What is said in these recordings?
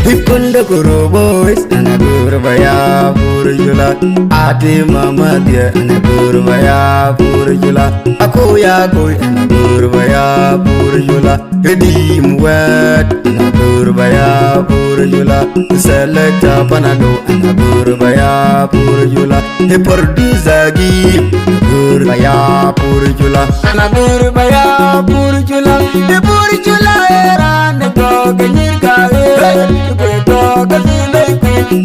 Hipunda kuru boys ana gurbaya purjula ati mama dia ana gurbaya purjula aku ya koi ana gurbaya purjula kedim wet ana gurbaya purjula selekta panado ana gurbaya purjula hiperdi zagi gurbaya purjula ana gurbaya purjula purjula era nego ganyir kale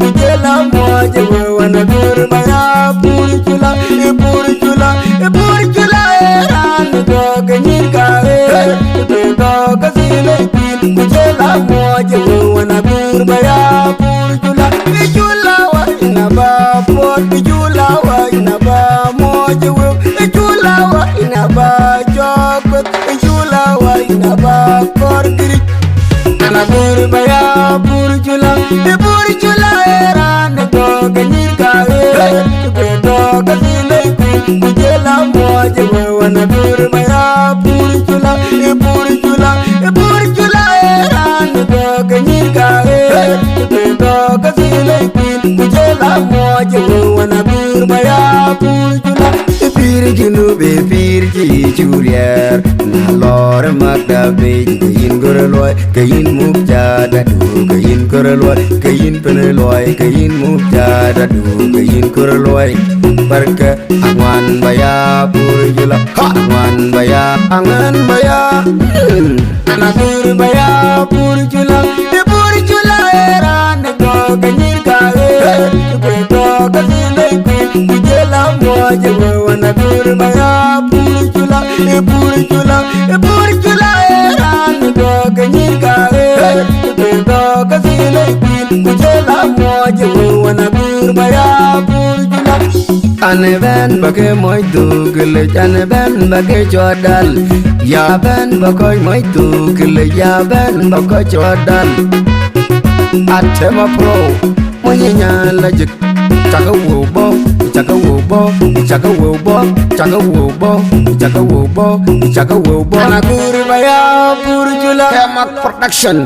Kujela moja wewe na gurbaya purjula purjula era nego ganyir kale Kujela moja wewe na gurbaya purjula purjula wa ina ba por purjula wa ina ba moja wewe purjula wa ina ba jokot purjula wa ina ba por kiri ana gurbaya purjula era nego ganyir kale Kujela moja wewe na gurbaya purjula era nego ganyir kale Kujela moja wewe na gurbaya purjula Pirjulu be pirji jurier na lor magdabe kayin gorloy kayin mukjada du kayin gorloy kayin peneloy kayin mukjada du kayin gorloy barka angwan baya purjula angwan baya ana gurbaya purjula era nego ganyir kale Kujela moja wewe na gurbaya purjula era nego ganyir kale Kujela moja wewe na gurbaya purjula ane ben bage moy dugel ane ben bage chodal ya ben bagoy moy dugel ya ben bagoy chodal atema pro moyenya lajik Chaka wobo, chaka wobo, chaka wobo, chaka wobo, chaka wobo, chaka wobo. Ana gurbaya purjula Hemat Production.